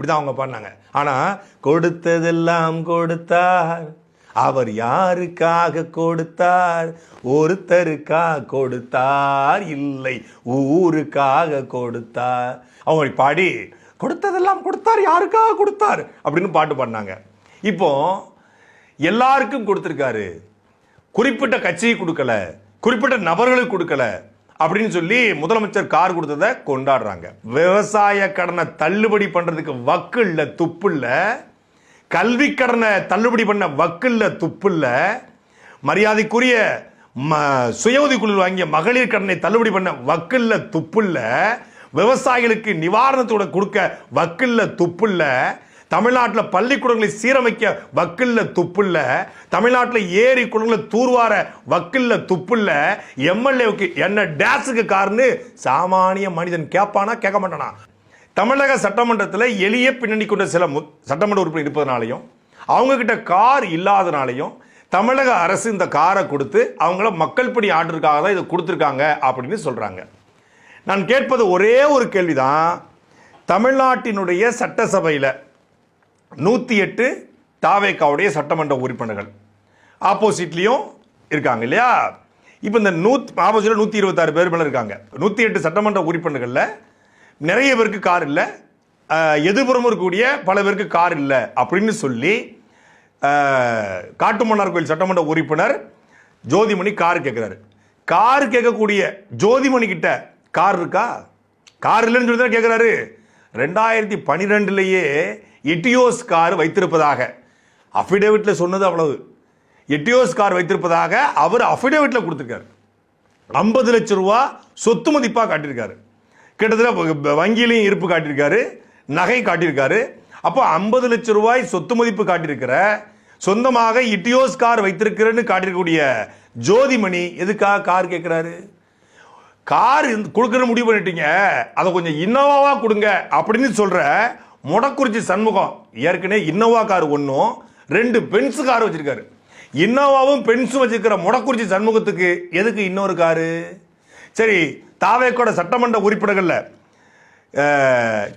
இப்படிதான் அவங்க பாடினாங்க. ஆனா கொடுத்ததெல்லாம் கொடுத்தார், அவர் யாருக்காக கொடுத்தார்? ஒருத்தருக்காக கொடுத்தார், இல்லை ஊருக்காக கொடுத்தார். அவங்க பாடி கொடுத்ததெல்லாம் கொடுத்தார், யாருக்காக கொடுத்தார் அப்படின்னு பாட்டு பாடினாங்க. இப்போ எல்லாருக்கும் கொடுத்திருக்காரு, குறிப்பிட்ட கட்சியை கொடுக்கல, குறிப்பிட்ட நபர்களுக்கு கொடுக்கல அப்படின்னு சொல்லி முதலமைச்சர் கார் கொடுத்ததை கொண்டாடுறாங்க. விவசாய கடனை தள்ளுபடி பண்றதுக்கு வக்கு இல்ல, துப்பு இல்ல. கல்வி கடனை தள்ளுபடி பண்ண வக்கு இல்ல, துப்பு இல்ல. மரியாதைக்குரிய சுய உதவிக்குழு வாங்கிய மகளிர் கடனை தள்ளுபடி பண்ண வக்கு இல்ல, துப்பு இல்ல. விவசாயிகளுக்கு நிவாரணத்தோட கொடுக்க வக்கு இல்ல, துப்பு இல்ல. தமிழ்நாட்டில் பள்ளிக்கூடங்களை சீரமைக்க வக்கில்ல, துப்புல்ல. தமிழ்நாட்டில் ஏரி குளங்களை தூர்வார வக்கில்ல, துப்புல்ல. எம்எல்ஏவுக்கு என்ன டேஸுக்கு காருன்னு சாமானிய மனிதன் கேட்பானா? கேட்க மாட்டானா? தமிழக சட்டமன்றத்தில் எளிய பின்னணி கொண்ட சில சட்டமன்ற உறுப்பினர் இருப்பதனாலையும் அவங்க கிட்ட கார் இல்லாதனாலையும் தமிழக அரசு இந்த காரை கொடுத்து அவங்கள மக்கள் பணி ஆர்டருக்காக தான் இதை கொடுத்துருக்காங்க அப்படின்னு சொல்றாங்க. நான் கேட்பது ஒரே ஒரு கேள்விதான். தமிழ்நாட்டினுடைய சட்டசபையில் 108 தாவேக்காவுடைய சட்டமன்ற உறுப்பினர்கள் ஆப்போசிட்லையும் இருக்காங்க இல்லையா? இப்போ இந்த ஆப்போசிட்ல 126 பேர் மேலே இருக்காங்க. 108 சட்டமன்ற உறுப்பினர்களில் நிறைய பேருக்கு கார் இல்லை, எதிர்புறமும் இருக்கக்கூடிய பல பேருக்கு கார் இல்லை அப்படின்னு சொல்லி காட்டுமன்னார் கோயில் சட்டமன்ற உறுப்பினர் ஜோதிமணி கார் கேட்குறாரு. கார் கேட்கக்கூடிய ஜோதிமணி கிட்ட கார் இருக்கா? கார் இல்லைன்னு சொல்லி தான் கேட்குறாரு. 2012 எட்டியோஸ் கார் வைத்திருப்பதாக அஃபிடேவிட்ல சொன்னது அவ்வளவு. எட்டியோஸ் கார் வைத்திருப்பதாக அவர் அஃபிடேவிட்ல கொடுத்திருக்காரு. 50 லட்சம் ரூபாய் சொத்து மதிப்பாக காட்டியிருக்காரு. கிட்டத்தட்ட வங்கியிலையும் இருப்பு காட்டியிருக்காரு, நகை காட்டியிருக்காரு. அப்போ 50 லட்சம் ரூபாய் சொத்து மதிப்பு காட்டியிருக்கிற, சொந்தமாக எட்டியோஸ் கார் வைத்திருக்கிறேன்னு காட்டியிருக்கக்கூடிய ஜோதிமணி எதுக்காக கார் கேட்கிறாரு? கார் கொடுக்கற முடிவு பண்ணிட்டீங்க, அதை கொஞ்சம் இன்னோவாவா கொடுங்க அப்படின்னு சொல்ற மொடக்குறிச்சி சண்முகம் ஏற்கனவே இன்னோவா கார் ஒன்றும் 2 பென்ஸ் கார் வச்சிருக்காரு. இன்னோவாவும் பென்ஸும் வச்சிருக்கிற மொடக்குறிச்சி சண்முகத்துக்கு எதுக்கு இன்னொரு காரு? சரி, தாவேக்கோட சட்டமன்ற உறுப்பினர்கள்ல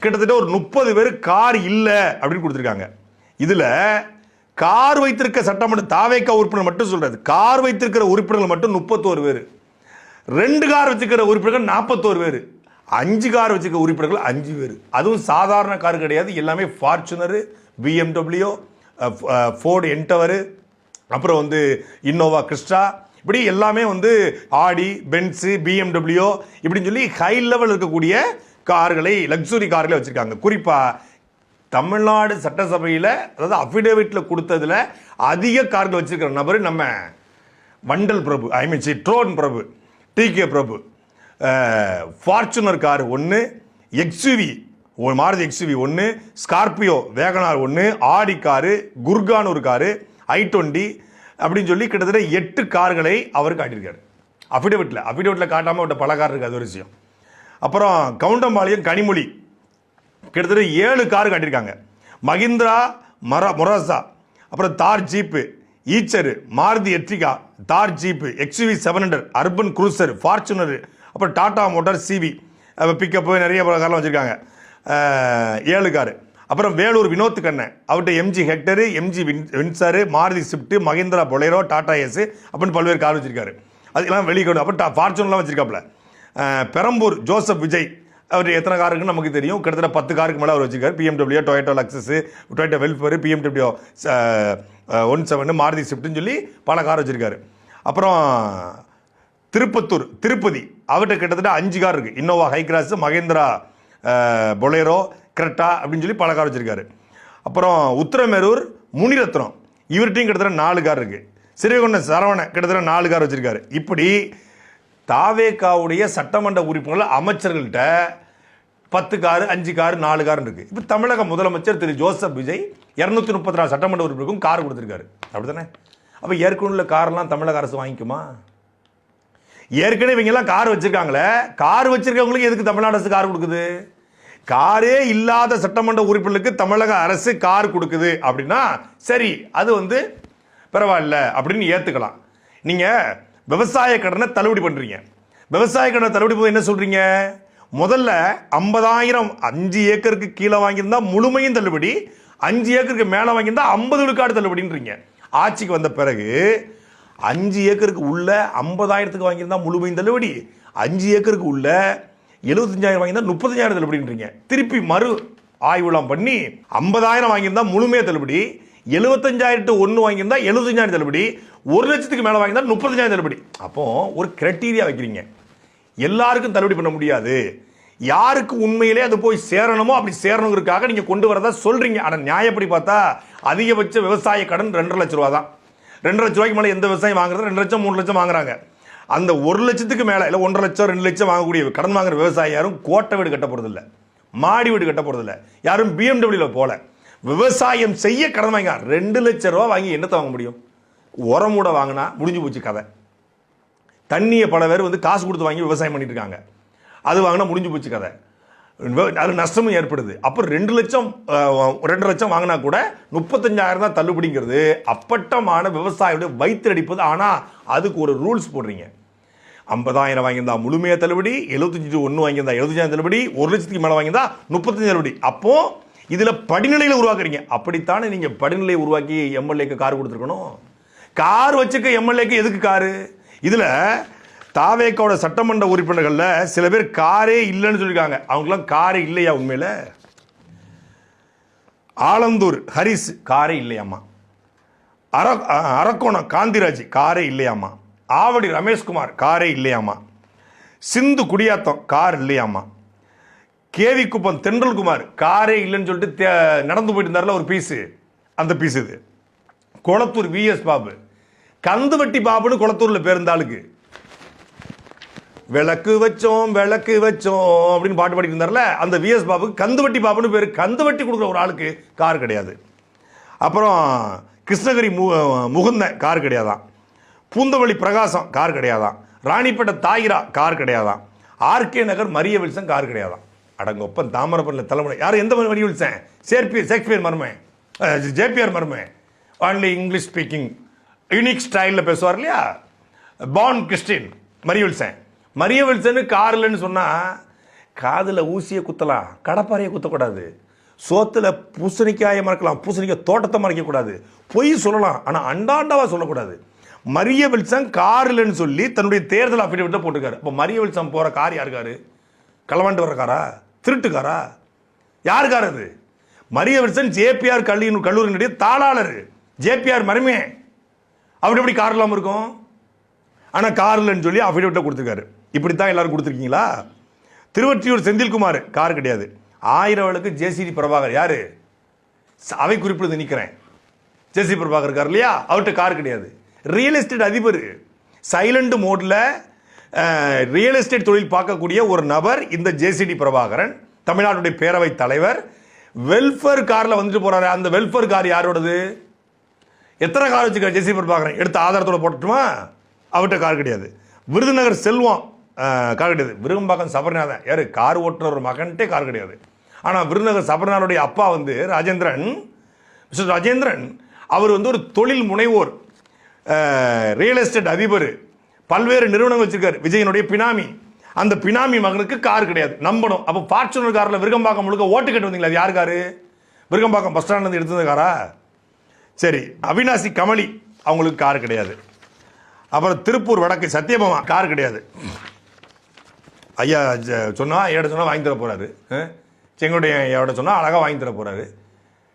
கிட்டத்தட்ட ஒரு 30 பேர் கார் இல்லை அப்படின்னு கொடுத்துருக்காங்க. இதுல கார் வைத்திருக்க சட்டமன்ற தாவேக்கா உறுப்பினர் மட்டும் சொல்றது, கார் வைத்திருக்கிற உறுப்பினர்கள் மட்டும் 31 பேர். 2 கார் வச்சுக்கிற உறுப்பினர்கள் 41 பேர். 5 கார் வச்சுக்க உறுப்பினர்கள் 5 பேர். அதுவும் சாதாரண கார் கிடையாது, எல்லாமே ஃபார்ச்சுனர், BMW, ஃபோர்டு என்டவர், அப்புறம் வந்து இன்னோவா கிறிஸ்டா, இப்படி எல்லாமே வந்து ஆடி, பென்ஸு, BMW இப்படின்னு சொல்லி ஹை லெவல் இருக்கக்கூடிய கார்களை, லக்ஸுரி கார்களை வச்சிருக்காங்க. குறிப்பா தமிழ்நாடு சட்டசபையில், அதாவது அஃபிடேவிட்ல கொடுத்ததுல அதிக கார்கள் வச்சிருக்கிற நபர் நம்ம வண்டல் Prabhu, drone Prabhu, TK Prabhu. Fortuner car 1, XUV Maruti XUV 1, Scorpio WagonR 1, Audi car, Gurgaon ஒரு காரு, i20 அப்படின்னு சொல்லி கிட்டத்தட்ட 8 கார்களை அவர் காட்டியிருக்காரு அஃபிடேவிட்ல காட்டாமல் விட்ட பல கார் இருக்கு, அது ஒரு விஷயம். அப்புறம் கவுண்டம்பாளையம் கனிமொழி கிட்டத்தட்ட 7 கார் காட்டியிருக்காங்க. மஹிந்திரா மொராசா, அப்புறம் தார் ஜீப்பு, ஈச்சர், மாருதி எர்டிகா, தார் jeep, XUV 700, urban cruiser, Fortuner, அப்புறம் டாடா மோட்டார் சிவி பிக்கப்பு, நிறைய கார்லாம் வச்சுருக்காங்க. 7 காரு. அப்புறம் வேலூர் வினோத் கண்ணன், அவர்கிட்ட MG Hector, MG Windsor, Maruti Swift, Mahindra Bolero, Tata Ace அப்படின்னு பல்வேறு கார் வச்சிருக்காரு. அதுக்கெல்லாம் வெளிக்கொண்டு அப்புறம் ஃபார்ச்சுனர்லாம் வச்சிருக்காப்புல. பெரம்பூர் ஜோசப் விஜய், அவர் எத்தனை கார் இருக்குன்னு நமக்கு தெரியும், கிட்டத்தட்ட 10 காருக்கு மேலே அவர் வச்சிருக்காரு. BMW, Toyota Lexus, Toyota Vellfire, BMW 17, Maruti ஸ்விஃப்ட்னு சொல்லி பல கார் வச்சிருக்காரு. அப்புறம் திருப்பத்தூர் திருப்பதி, அவர்கிட்ட கிட்டத்தட்ட 5 கார் இருக்கு. Innova Hycross, Mahindra Bolero, Creta அப்படின்னு சொல்லி பல கார் வச்சிருக்காரு. அப்புறம் உத்திரமேரூர் முனிரத்னம், இவர்கிட்டையும் கிட்டத்தட்ட 4 கார் இருக்கு. சிறுவைகுண்டம் சரவண கிட்டத்தட்ட 4 கார் வச்சிருக்காரு. இப்படி தாவேக்காவுடைய சட்டமன்ற உறுப்பினர்கள் அமைச்சர்கள்ட்ட 10 காரு, 5 காரு, 4 கார் இருக்கு. இப்போ தமிழக முதலமைச்சர் திரு ஜோசப் விஜய் 234 சட்டமன்ற உறுப்பினருக்கும் கார் கொடுத்திருக்காரு, அப்படித்தானே? அப்போ ஏற்கனவே கார்லாம் தமிழக அரசு வாங்கிக்குமா? ஏற்கனவே இவங்க எல்லாம் கார் வச்சிருக்காங்களே, கார் வச்சிருக்கவங்களுக்கு எதுக்கு தமிழ்நாடு அரசு கார் கொடுக்குது? காரே இல்லாத சட்டமன்ற உறுப்பினருக்கு தமிழக அரசு கார் கொடுக்குது அப்படின்னா சரி, அது வந்து பரவாயில்ல அப்படின்னு ஏத்துக்கலாம். நீங்க விவசாய கடனை தள்ளுபடி பண்றீங்க. விவசாய கடனை தள்ளுபடி பண்ண என்ன சொல்றீங்க? முதல்ல 50,000 5 ஏக்கருக்கு கீழே வாங்கியிருந்தா முழுமையும் தள்ளுபடி, 5 ஏக்கருக்கு மேலே வாங்கியிருந்தா 50 விழுக்காடு தள்ளுபடின்றீங்க. ஆட்சிக்கு வந்த பிறகு 5 ஏக்கருக்கு உள்ள 50,000க்கு வாங்கியிருந்தா முழுமையும் தள்ளுபடி, 5 ஏக்கருக்கு உள்ள 75,000 வாங்கியிருந்தா 35,000 தள்ளுபடின்றீங்க. திருப்பி மறு ஆய்வுலாம் பண்ணி 50,000 வாங்கியிருந்தா முழுமையாக தள்ளுபடி, 75,000 1 வாங்கியிருந்தா 75,000 தள்ளுபடி, 1 லட்சத்துக்கு மேலே வாங்கியிருந்தா 35,000 தள்ளுபடி. அப்போ ஒரு கிரைட்டீரியா வைக்கிறீங்க. எல்லாருக்கும் தள்ளுபடி பண்ண முடியாது, யாருக்கு உண்மையிலே அது போய் சேரணுமோ அப்படி சேரணுங்கிறதுக்காக நீங்க கொண்டு வரதா சொல்றீங்க. ஆனா நியாயப்படி பார்த்தா அதிகபட்ச விவசாய கடன் 2.5 லட்ச ரூபா தான். 2.5 லட்ச ரூபாய்க்கு மேலே எந்த விவசாயம் வாங்குறது 2 லட்சம் 3 லட்சம் வாங்குறாங்க. அந்த 1 லட்சத்துக்கு மேலே இல்லை 1.5 லட்சம் 2 லட்சம் வாங்கக்கூடிய கடன் வாங்குற விவசாயி யாரும் கோட்டை வீடு கட்ட போறது இல்லை, மாடி வீடு கட்ட போறது இல்லை, யாரும் BMW போல. விவசாயம் செய்ய கடன் வாங்க 2 லட்சம் ரூபா வாங்கி என்னத்தை வாங்க முடியும்? உரமூட வாங்கினா முடிஞ்சு போச்சு கதை. தண்ணியை பல பேர் காசு கொடுத்து வாங்கி விவசாயம் பண்ணிட்டு இருக்காங்க, அது வாங்கினா முடிஞ்சு போச்சு கதை. அது நஷ்டமும் ஏற்படுது. அப்போ 2 லட்சம் 2 லட்சம் வாங்கினா கூட 35,000 தான் தள்ளுபடிங்கிறது அப்பட்டமான விவசாயியோட வயிற்றுடிப்பது. ஆனால் அதுக்கு ஒரு ரூல்ஸ் போடுறீங்க. 50,000 வாங்கியிருந்தா முழுமையாக தள்ளுபடி, 75 1 வாங்கியிருந்தா 75,000 தள்ளுபடி, 1 லட்சத்துக்கு மேலே வாங்கியிருந்தா 35 தள்ளுபடி. அப்போ இதில் படிநிலையில் உருவாக்குறீங்க. அப்படித்தானே நீங்கள் படிநிலையை உருவாக்கி எம்எல்ஏக்கு கார் கொடுத்துருக்கணும். கார் வச்சுக்க எம்எல்ஏக்கு எதுக்கு காரு? இதில் தாவேக்காவோட சட்டமன்ற உறுப்பினர்களில் சில பேர் காரே இல்லைன்னு சொல்லியிருக்காங்க. அவங்களாம் காரே இல்லையா? உண்மையில் ஆலந்தூர் ஹரிஸ் காரே இல்லையாம்மா, அரக்கோணம் காந்திராஜ் காரே இல்லையாம்மா, ஆவடி ரமேஷ்குமார் காரே இல்லையாம்மா, சிந்து குடியாத்தம் கார் இல்லையாம்மா, கேவி குப்பம் தென்றல்குமார் காரே இல்லைன்னு சொல்லிட்டு நடந்து போயிட்டு இருந்தார்ல ஒரு பீஸு, அந்த பீஸ் இது. கொளத்தூர் விஎஸ் பாபு, கந்துவட்டி பாபுன்னு கொளத்தூர்ல பேருந்தாளுக்கு விளக்கு வச்சோம் விளக்கு வச்சோம் அப்படின்னு பாட்டு பாடிட்டு இருந்தார்ல, அந்த விஎஸ் பாபுக்கு கந்துவட்டி பாபுன்னு பேரு. கந்துவட்டி கொடுக்குற ஒரு ஆளுக்கு கார் கிடையாது. அப்புறம் கிருஷ்ணகிரி முகுந்தன் கார் கிடையாதான், பூந்தமல்லி பிரகாசம் கார் கிடையாதான், ராணிப்பேட்டை தாயிரா கார் கிடையாதான், RK Nagar Maria Wilson car கிடையாதான். அடங்கொப்பன் தாமரப்பள்ளியில் தலைமுறை யார்? எந்த மரிய வில்சன்? ஷேக்ஸ்பியர் மருமை, ஜேபிஆர் மருமை, ஒன்லி இங்கிலீஷ் ஸ்பீக்கிங் யூனிக் ஸ்டைலில் பேசுவார் இல்லையா, born Christian Maria Wilson. Maria Wilson car இல்லைன்னு சொன்னால் காதில் ஊசியை குத்தலாம், கடப்பாறையை குத்தக்கூடாது, சோத்தில் பூசணிக்காயை மறக்கலாம், பூசணிக்காய் தோட்டத்தை மறைக்கக்கூடாது, பொய் சொல்லலாம் ஆனால் அண்டாண்டாவாக சொல்லக்கூடாது. மரிய வில்சன் கார் இல்லைன்னு சொல்லி தன்னுடைய தேர்தல் அஃபிடவிட்டை போட்டிருக்காரு. இப்போ மரிய வில்சன் போகிற கார் யாருக்காரு? களவாண்டு வர காரா? திருட்டுக்காரா? யாருக்கார் அது? மரிய வில்சன் ஜேபிஆர் கல்லூரியினுடைய தாளாளர், ஜேபிஆர் மருமே. அப்படி எப்படி கார் இல்லாமல் இருக்கும்? ஆனால் கார் இல்லைன்னு சொல்லி அஃபிடவிட்டை கொடுத்துருக்காரு. இப்படித்தான் எல்லாரும் கொடுத்துருக்கீங்களா? திருவொற்றியூர் செந்தில்குமார் கார் கிடையாது. 1000 வழக்கு ஜேசிடி பிரபாகர் யாரு? அவை குறிப்பிட்டு நிற்கிறேன். ஜேசி பிரபாகர் இருக்கார் இல்லையா, அவர்கிட்ட கார் கிடையாது. ரியல் எஸ்டேட் அதிபர், சைலண்ட் மோட்ல ரியல் எஸ்டேட் தொழில் பார்க்கக்கூடிய ஒரு நபர் இந்த ஜேசிடி பிரபாகரன், தமிழ்நாட்டுடைய பேரவை தலைவர். வெல்ஃபேர் கார்ல வந்துட்டு போறாரு. அந்த வெல்ஃபேர் கார் யாரோடது? எத்தனை கார் வச்சுக்க ஜேசி பிரபாகரன் எடுத்து ஆதாரத்தோட போட்டுட்டுமா? அவர்கிட்ட கார் கிடையாது. விருதுநகர் செல்வம் கார் கிடையாது. விருகம்பாக்கம் சபரிநாதன் யாரு? கார் ஓட்டுற ஒரு மகன்ட்டே கார் கிடையாது. ஆனால் விருதுநகர் சபரிநாதனுடைய அப்பா ராஜேந்திரன், மிஸ்டர் ராஜேந்திரன், அவர் ஒரு தொழில் முனைவோர், ரியல் எஸ்டேட் அதிபர், பல்வேறு நிறுவனங்கள் வச்சிருக்காரு. விஜயனுடைய பினாமி. அந்த பினாமி மகனுக்கு கார் கிடையாது. நம்பணும். அப்போ ஃபார்ச்சுனர் காரில் விருகம்பாக்கம் முழுக்க ஓட்டு கேட்டு வந்தீங்களா? அது யார் காரு? விருகம்பாக்கம் பஸ் ஸ்டாண்ட் எடுத்தது காரா? சரி. அவினாசி கமலி அவங்களுக்கு கார் கிடையாது. அப்புறம் திருப்பூர் வடக்கு சத்தியபாமா கார் கிடையாது. ஐயா சொன்னா ஏட சொன்னா வாங்கி தர போறாரு. செங்கோடைய ஐயாவோட சொன்னா அழகா வாங்கி தர போறாரு.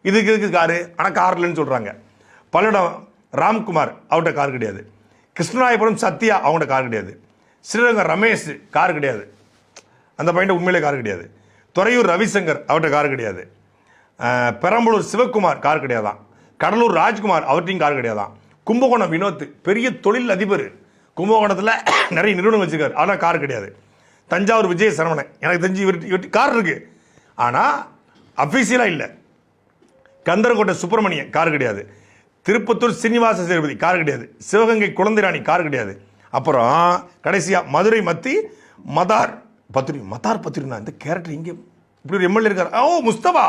இதுக்கு காரு, ஆனால் கார் இல்லைன்னு சொல்றாங்க. பல்லடம் ராம்குமார் அவர்கிட்ட கார் கிடையாது. கிருஷ்ணராயபுரம் சத்யா அவங்கள்ட்ட கார் கிடையாது. ஸ்ரீரங்கம் ரமேஷ் கார் கிடையாது. அந்த பையன் உண்மையிலே கார் கிடையாது. துறையூர் ரவிசங்கர் அவர்கிட்ட கார் கிடையாது. பெரம்பலூர் சிவகுமார் கார் கிடையாதான். கடலூர் ராஜ்குமார் அவர்கிட்டையும் கார் கிடையாதான். கும்பகோணம் வினோத் பெரிய தொழில் அதிபர், கும்பகோணத்தில் நிறைய நிறுவனம் வச்சிருக்காரு, ஆனால் கார் கிடையாது. தஞ்சாவூர் விஜய சரவணன் எனக்கு தெரிஞ்சு இவர் கார் இருக்கு, ஆனால் அஃபீஷியலாக இல்லை. கந்தரக்கோட்டை சுப்பிரமணியன் கார் கிடையாது. திருப்பத்தூர் சீனிவாச சேதுபதி கார் கிடையாது. சிவகங்கை குழந்தைராணி கார் கிடையாது. அப்புறம் கடைசியாக மதுரை மதார் பத்திரினா இந்த கேரக்டர் இங்கே இப்படி ஒரு எம்எல்ஏ இருக்கார். ஓ முஸ்தபா,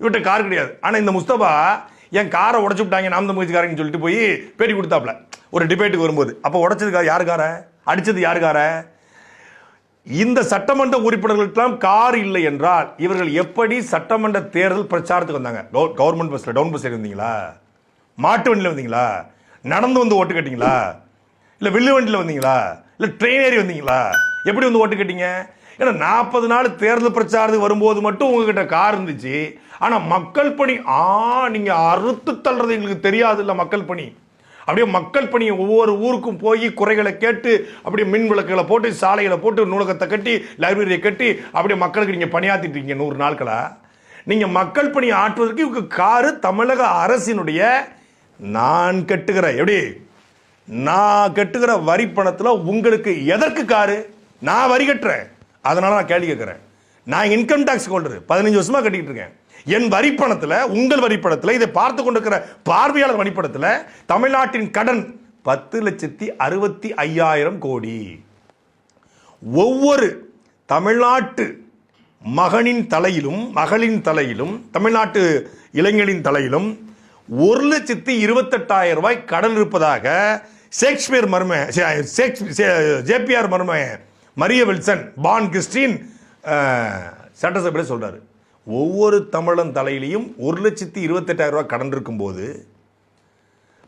இவர்கிட்ட கார் கிடையாது. ஆனால் இந்த முஸ்தபா என் காரை உடச்சு விட்டாங்க நாம் தமிழ்காரங்கன்னு சொல்லிட்டு போய் பேட்டி கொடுத்தாப்ல ஒரு டிபேட்டுக்கு வரும்போது. அப்போ உடைச்சதுக்காக யாரு காரை? அடித்தது யாரு காரை? இந்த சட்டமன்ற உறுப்பினர்களுக்கெல்லாம் கார் இல்லை என்றால் இவர்கள் எப்படி சட்டமன்ற தேர்தல் பிரச்சாரத்துக்கு வந்தாங்க? கவர்மெண்ட் பஸ்ல, டவுன் பஸ்ல இருந்தீங்களா? மாட்டு வண்டியில் வந்தீங்களா? நடந்து வந்து ஓட்டு கேட்டீங்களா? இல்ல வில்லு வண்டியில் வந்தீங்களா? இல்ல ட்ரெயின் ஏறி வந்தீங்களா? எப்படி வந்து ஓட்டு கேட்டீங்க? ஏன்னா 40 நாள் தேர்தல் பிரச்சாரத்துக்கு வரும்போது மட்டும் உங்ககிட்ட கார் இருந்துச்சு. ஆனா மக்கள் பணி நீங்க அறுத்து தள்ளுறது எங்களுக்கு தெரியாது இல்ல. மக்கள் பணி அப்படியே மக்கள் பணி ஒவ்வொரு ஊருக்கும் போய் குறைகளை கேட்டு அப்படியே மின் விளக்குகளை போட்டு சாலைகளை போட்டு நூலகத்தை கட்டி லைப்ரரியை கட்டி அப்படியே மக்களுக்கு நீங்க பணியாற்றிட்டு இருக்கீங்க 100 நாட்களா. நீங்க மக்கள் பணி ஆற்றுவதற்கு இவங்க காரு தமிழக அரசினுடைய நான் கட்டுகிற வரி பணத்துல உங்களுக்கு எதற்கு காரு? நான் வரி கட்டுறேன், அதனால நான் கேள்வி கேட்கிறேன். நான் இன்கம் டாக்ஸ் ஹோல்டர் 15 வருஷமா கட்டிட்டு இருக்கேன். என் வரிப்பணத்தில், உங்கள் வரிப்பணத்தில், இதை பார்த்து கொண்டிருக்கிற பார்வையாளர் வரிப்பணத்தில் தமிழ்நாட்டின் கடன் 10,65,000 கோடி. ஒவ்வொரு தமிழ்நாட்டு மகனின் தலையிலும் தமிழ்நாட்டு இளைஞனின் தலையிலும் 1,28,000 ரூபாய் கடன் இருப்பதாக ஷேக்ஸ்பியர் ஜேபிஆர் மர்ம மரிய வில்சன் பான் கிறிஸ்டின் சட்டசபையில் சொல்றாரு. ஒவ்வொரு தமிழன் தலையிலையும் 1,28,000 ரூபாய் கடன் இருக்கும்போது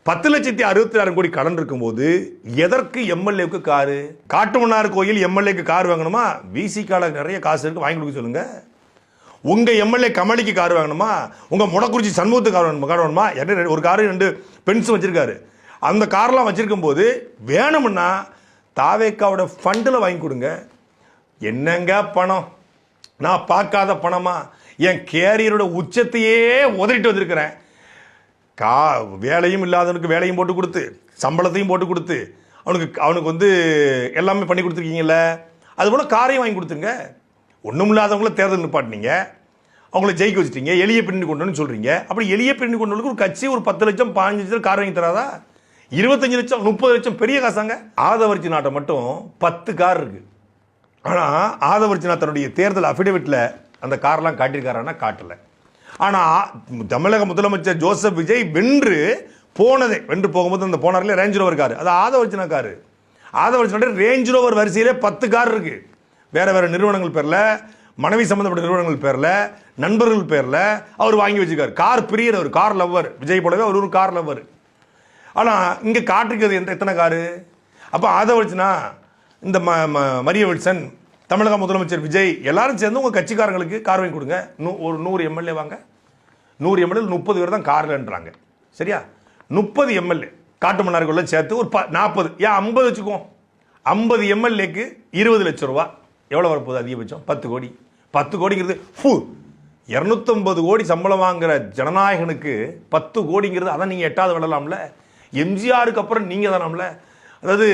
10,66,000 கோடி கடன் இருக்கும்போது எதற்கு எம்எல்ஏவுக்கு காரு? காட்டுமன்னார் கோயில் எம்எல்ஏக்கு கார் வாங்கணுமா? விசிகால நிறைய காசு இருக்கு, வாங்கி கொடுக்க சொல்லுங்க. உங்க எம்எல்ஏ கமலிக்கு கார் வாங்கணுமா? உங்க முடக்குறிச்சி சண்முகத்துக்கு கார் வேணுமா? ஒரு காரு 2 பென்ஸ் வச்சிருக்காரு. அந்த கார்லாம் வச்சிருக்கும் போது வேணும்னா தாவேக்காவோட ஃபண்டில் வாங்கி கொடுங்க. என்னங்க பணம்? நான் பார்க்காத பணமா? என் கேரியரோட உச்சத்தையே உதறிட்டு வந்திருக்கிறேன். வேலையும் இல்லாதவனுக்கு வேலையும் போட்டு கொடுத்து, சம்பளத்தையும் போட்டு கொடுத்து, அவனுக்கு வந்து எல்லாமே பண்ணி கொடுத்துருக்கீங்கல்ல. அதுபோல் காரையும் வாங்கி கொடுத்துருங்க. ஒன்றும் இல்லாதவங்கள தேர்தல் நிப்பாட்டினீங்க, அவங்கள ஜெயிக்க வச்சுட்டீங்க. எளிய பிரிண்டு கொண்டு சொல்கிறீங்க. அப்படி எளிய பிரிண்டு கொண்டு ஒரு கட்சி ஒரு 10 லட்சம் 15 லட்சம் கார் வாங்கி தராதா? 25 லட்சம் 30 லட்சம் பெரிய காசாங்க. ஆதவர்ச்சி நாட்டை மட்டும் 10 கார் இருக்கு. ஆனால் ஆதவர்ச்சினா தன்னுடைய தேர்தல் அஃபிடவிட்டில் அந்த கார்லாம் காட்டியிருக்காருன்னா காட்டல. ஆனால் தமிழக முதலமைச்சர் ஜோசப் விஜய் வென்று போகும்போது அந்த போனார்ல ரேஞ்ச் ரோவர் காரு, அது ஆதவர்ச்சினா காரு. ஆதவர்ச்சினா ரேஞ்ச் ரோவர் வரிசையிலே 10 கார் இருக்கு. வேற வேற நிறுவனங்கள் பேர்ல, மனைவி சம்பந்தப்பட்ட நிறுவனங்கள் பேர்ல, நண்பர்கள் பேர்ல அவர் வாங்கி வச்சிருக்காரு. கார் பிரியர், ஒரு கார் லவ்வர். விஜய் போலவே அவர் ஒரு கார் லவ்வர். ஆனால் இங்கே காட்டிருக்கிறது எத்தனை காரு? அப்போ ஆதவர்ச்சினா இந்த மரிய வில்சன், தமிழக முதலமைச்சர் விஜய் எல்லாரும் சேர்ந்து உங்கள் கட்சிக்காரங்களுக்கு கார் வாங்கி கொடுங்க. ஒரு 100 எம்எல்ஏ வாங்க. 100 எம்எல்ஏ 30 பேர் தான் கார்லன்றாங்க. சரியா? 30 எம்எல்ஏ காட்டுமன்னார்குள்ள சேர்த்து ஒரு 40, ஏன் 50 வச்சுக்குவோம். 50 எம்எல்ஏக்கு 20 லட்சம் ரூபா எவ்வளோ வரப்போகுது? அதிகபட்சம் 10 கோடி. 10 கோடிங்கிறது 250 கோடி சம்பளம் வாங்குற ஜனநாயகனுக்கு 10 கோடிங்கிறது, அதான் நீங்கள் 8வது விடலாம்ல. எம்ஜிஆருக்கு அப்புறம் நீங்கள் தானாம்ல. அதாவது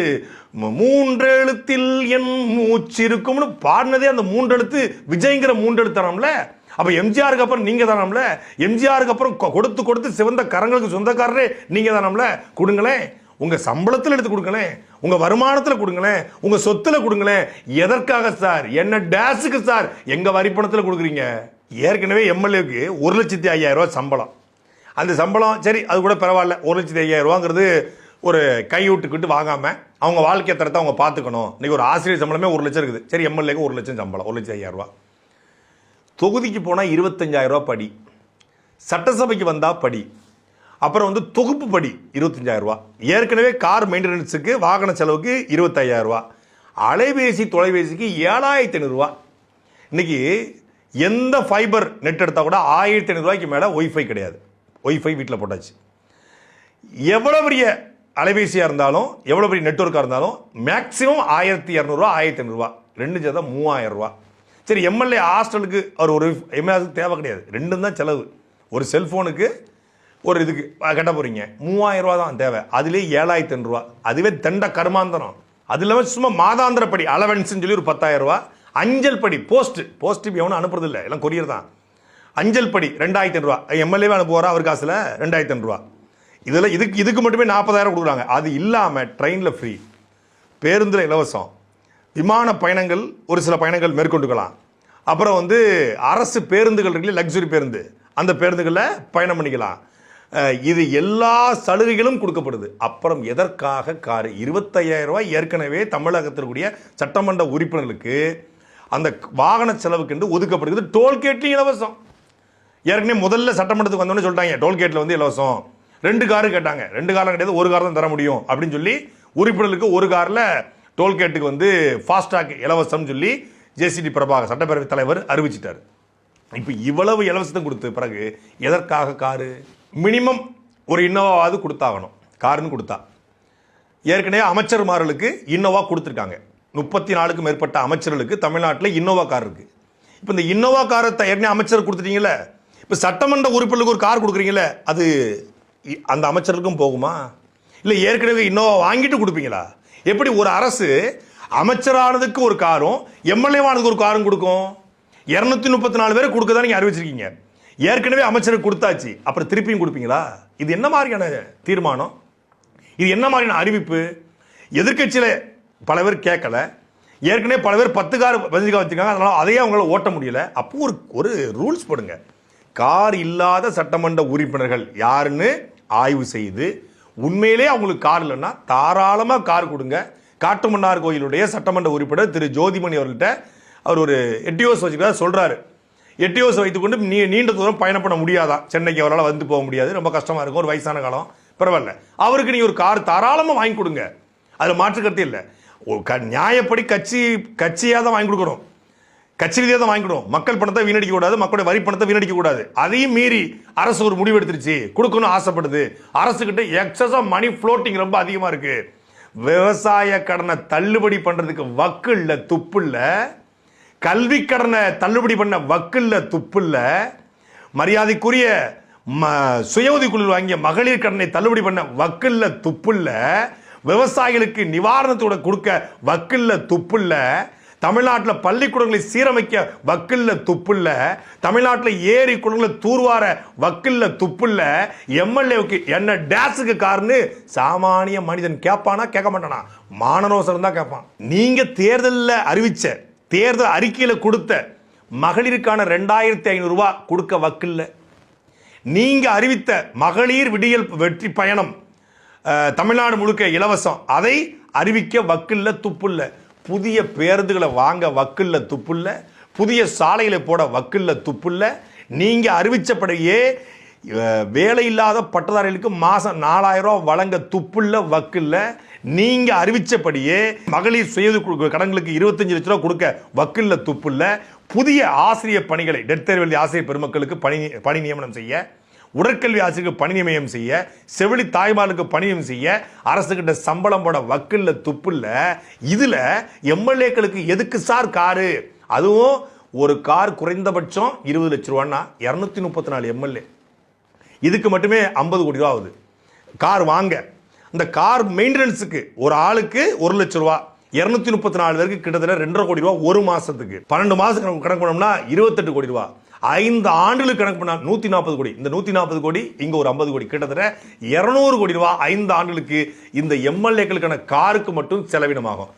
3 எழுத்தில் என் மூச்சு இருக்கும்னு பாடினதே அந்த 3 எழுத்து விஜய்ங்கிற 3 எழுத்தானாம்ல. அப்ப எம்ஜிஆருக்கு அப்புறம் நீங்க தானாம்ல. எம்ஜிஆருக்கு அப்புறம் கொடுத்து கொடுத்து சிவந்த கரங்களுக்கு சொந்தக்காரரே நீங்க தானாம்ல. கொடுங்களேன், உங்க சம்பளத்தில் எடுத்து கொடுங்களேன், உங்க வருமானத்தில் கொடுங்களேன், உங்க சொத்துல கொடுங்களேன். எதற்காக சார்? என்ன டேஸுக்கு சார் எங்க வரிப்பணத்தில் கொடுக்குறீங்க? ஏற்கனவே எம்எல்ஏக்கு 1,05,000 ரூபாய் சம்பளம். அந்த சம்பளம் சரி, அது கூட பரவாயில்ல. 1,05,000 ரூபாங்கிறது ஒரு கைவிட்டுக்கிட்டு வாங்காம அவங்க வாழ்க்கை தரத்தை அவங்க பார்த்துக்கணும். இன்னைக்கு ஒரு ஆசிரியர் சம்பளமே 1 லட்சம் இருக்குது. சரி, எம்எல்ஏக்கு 1 லட்சம் சம்பளம், 1,05,000 ரூபா. தொகுதிக்கு போனால் 25,000 ரூபா படி, சட்டசபைக்கு வந்தா படி, அப்புறம் வந்து தொகுப்பு படி 25,000 ரூபா. ஏற்கனவே கார் மெயின்டெனன்ஸுக்கு வாகன செலவுக்கு 25,000 ரூபா, அலைபேசி தொலைபேசிக்கு 7,500 ரூபா. இன்னைக்கு எந்த ஃபைபர் நெட் எடுத்தால் கூட 1,500 ரூபாய்க்கு மேலே ஒய்ஃபை கிடையாது. ஒய்ஃபை வீட்டில் போட்டாச்சு. எவ்வளோ பெரிய அலைபேசியாக இருந்தாலும், எவ்வளோ பெரிய நெட்வொர்க்காக இருந்தாலும் மேக்ஸிமம் 1,200 ரூபா 1,500 ரூபா, 2 சேர்த்தா 3,000 ரூபா. சரி, எம்எல்ஏ ஹாஸ்டலுக்கு அவர் ஒரு எம்எல்ஏக்கு தேவை கிடையாது, 2 தான் செலவு. ஒரு செல்ஃபோனுக்கு ஒரு இதுக்கு கட்ட போகிறீங்க, 3,000 ரூபா தான் தேவை. அதுலேயே 7,500 ரூபா. அதுவே தண்ட கர்மாந்தரம். அது இல்லாமல் சும்மா மாதாந்திர படி அலவன்ஸ்ன்னு சொல்லி ஒரு 10,000 ரூபா. அஞ்சல் படி போஸ்ட் எவனும் அனுப்புறது இல்லை, எல்லாம் கொரியர் தான். அஞ்சல் படி 2,500 ரூபா. எம்எல்ஏவே அனுப்புவாரா அவர் காசில்? 2,500 ரூபா. இதில் இதுக்கு மட்டுமே 40,000 கொடுக்குறாங்க. அது இல்லாமல் ட்ரெயினில் ஃப்ரீ, பேருந்தில் இலவசம், விமான பயணங்கள் ஒரு சில பயணங்கள் மேற்கொண்டுக்கலாம். அப்புறம் வந்து அரசு பேருந்துகள் இருக்குல்ல, லக்ஸுரி பேருந்து, அந்த பேருந்துகளில் பயணம் பண்ணிக்கலாம். இது எல்லா சலுகைகளும் கொடுக்கப்படுது. அப்புறம் எதற்காக காரு? 25,000 ரூபாய் ஏற்கனவே தமிழகத்திற்குரிய சட்டமன்ற உறுப்பினர்களுக்கு அந்த வாகன செலவுக்கு என்று ஒதுக்கப்படுகிறது. டோல்கேட்லையும் இலவசம். ஏற்கனவே முதல்ல சட்டமன்றத்துக்கு வந்தோன்னு சொல்லிட்டாங்க டோல்கேட்டில் வந்து இலவசம். 2 காரு கேட்டாங்க. 2 காரம் கிடையாது, 1 கார் தான் தர முடியும் அப்படின்னு சொல்லி உறுப்பினர்களுக்கு 1 காரில் டோல்கேட்டுக்கு வந்து ஃபாஸ்டாக் இலவசம் சொல்லி ஜேசிடி பிரபாகர் சட்டப்பேரவை தலைவர் அறிவிச்சிட்டார். இப்போ இவ்வளவு இலவசத்தை கொடுத்த பிறகு எதற்காக காரு? மினிமம் ஒரு இன்னோவாவது கொடுத்தாகணும். காருன்னு கொடுத்தா ஏற்கனவே அமைச்சர்மார்களுக்கு இன்னோவா கொடுத்துருக்காங்க. 34க்கும் மேற்பட்ட அமைச்சர்களுக்கு தமிழ்நாட்டில் இன்னோவா கார் இருக்கு. இப்போ இந்த இன்னோவா காரை ஏற்கனவே அமைச்சர் கொடுத்துட்டீங்களே, இப்போ சட்டமன்ற உறுப்பினர்களுக்கு ஒரு கார் கொடுக்குறீங்களே, அது அந்த அமைச்சருக்கும் போகுமா? இல்லை ஏற்கனவே இன்னோவா வாங்கிட்டு கொடுப்பீங்களா? எப்படி ஒரு அரசு அமைச்சரானதுக்கு ஒரு காரும் எம்எல்ஏவானதுக்கு ஒரு காரும் கொடுக்கும்? 234 பேரை கொடுக்க தான் நீங்கள் அறிவிச்சிருக்கீங்க. ஏற்கனவே அமைச்சருக்கு கொடுத்தாச்சு, அப்புறம் திருப்பியும் கொடுப்பீங்களா? இது என்ன மாதிரியான தீர்மானம்? இது என்ன மாதிரியான அறிவிப்பு? எதிர்கட்சியில் பல பேர் கேட்கல, ஏற்கனவே பல பேர் 10 கார் 15 கார் வச்சுருக்காங்க, அதனால அதையே அவங்களால ஓட்ட முடியல. அப்போ ஒரு ரூல்ஸ் போடுங்க. கார் இல்லாத சட்டமன்ற உறுப்பினர்கள் யாருன்னு ஆய்வு செய்து உண்மையிலே அவங்களுக்கு கார் இல்லைன்னா தாராளமாக கார் கொடுங்க. காட்டுமன்னார் கோயிலுடைய சட்டமன்ற உறுப்பினர் திரு ஜோதிமணி அவர்கிட்ட அவர் ஒரு எட்டியோஸ் வச்சுக்கிறார் சொல்றாரு. எட்டியோஸ் வைத்துக்கொண்டு நீண்ட தூரம் பயணம் பண்ண முடியாதான், சென்னைக்கு அவரால் வந்து போக முடியாது, ரொம்ப கஷ்டமா இருக்கும், ஒரு வயசான காலம், பரவாயில்ல, அவருக்கு நீ ஒரு கார் தாராளமாக வாங்கி கொடுங்க. அதில் மாற்று கருத்து இல்லை. நியாயப்படி கட்சியாக தான் வாங்கி கொடுக்கணும், கட்சி ரீதியாக தான் வாங்கி கொடுக்கணும். மக்கள் பணத்தை வீணடிக்க கூடாது, மக்களுடைய வரி பணத்தை வீணடிக்க கூடாது. அதையும் மீறி அரசு ஒரு முடிவு எடுத்துருச்சு, கொடுக்கணும் ஆசைப்படுது. அரசு கிட்ட எக்ஸஸா மணி ஃப்ளோட்டிங் ரொம்ப அதிகமா இருக்கு. விவசாய கடனை தள்ளுபடி பண்றதுக்கு வக்கு இல்ல, துப்பு இல்ல. கல்வி கடனை தள்ளுபடி பண்ண வக்கு இல்ல, துப்பு இல்ல. மரியாதைக்குரிய சுய உதவிக்குழு வாங்கிய மகளிர் கடனை தள்ளுபடி பண்ண வக்கு இல்ல, துப்பு இல்ல. விவசாயிகளுக்கு நிவாரணத்தோட கொடுக்க வக்கு இல்ல, துப்பு இல்ல. தமிழ்நாட்டில் பள்ளிக்கூடங்களை சீரமைக்க வக்கில்ல, துப்புல்ல. தமிழ்நாட்டில் ஏரி குளங்களை தூர்வார வக்கில்ல, துப்புல்ல. எம்எல்ஏவுக்கு என்ன டேஸுக்கு காரணு சாமானிய மனிதன் கேட்பானா? கேட்க மாட்டானா? மானரோசரம் தான் கேட்பான். நீங்க தேர்தலில் அறிவிச்ச, தேர்தல் அறிக்கையில் கொடுத்த மகளிருக்கான 2,500 ரூபாய் கொடுக்க வக்கில்ல. நீங்க அறிவித்த மகளிர் விடியல் வெற்றி பயணம் தமிழ்நாடு முழுக்க இலவசம், அதை அறிவிக்க வக்கில்ல, துப்புல்ல. புதிய பேருந்துகளை வாங்க வக்கில்ல, துப்புல்ல. புதிய சாலைகளை போட வக்கில்ல, துப்புல்ல. நீங்க அறிவிச்சபடியே வேலை இல்லாத பட்டதாரிகளுக்கு மாசம் 4,000 ரூபாய் வழங்க துப்புல்ல, வக்கில்ல. நீங்க அறிவிச்சபடியே மகளிர் சுய கடன்களுக்கு 25 லட்சம் ரூபாய் கொடுக்க வக்கில்ல, துப்புல்ல. புதிய ஆசிரியர் பணிகளை டெட் தேர்வு ஆசிரியர் பெருமக்களுக்கு பணி நியமனம் செய்ய, உடற்கல்வி ஆசிரியருக்கு பணி நியமனம் செய்ய, செவிலி தாய்மார்களுக்கு பணி நியமனம் செய்ய அரசு கிட்ட சம்பளம் போட வக்கில்ல, துப்புல்ல. இதுல எம்எல்ஏக்களுக்கு எதுக்கு சார் காரு? அதுவும் ஒரு கார் குறைந்தபட்சம் 20 லட்சம் ரூபான்னா 234 எம்எல்ஏ, இதுக்கு மட்டுமே 50 கோடி ரூபா ஆகுது கார் வாங்க. இந்த கார் மெயின்டெனன்ஸுக்கு ஒரு ஆளுக்கு 1 லட்சம் ரூபா, 234 பேருக்கு கிட்டத்தட்ட 2.5 கோடி ரூபா ஒரு மாசத்துக்கு. 12 மாசம் கணக்கு பண்ணோம்னா 28 கோடி ரூபா. 5 ஆண்டுகளுக்கு கணக்கு பண்ணா 140 கோடி. இந்த 140 கோடி இங்க ஒரு 50 கோடி, கிட்டத்தட்ட 200 கோடி ரூபாய் 5 ஆண்டுகளுக்கு இந்த எம்எல்ஏக்களுக்கான காருக்கு மட்டும் செலவினமாகும்.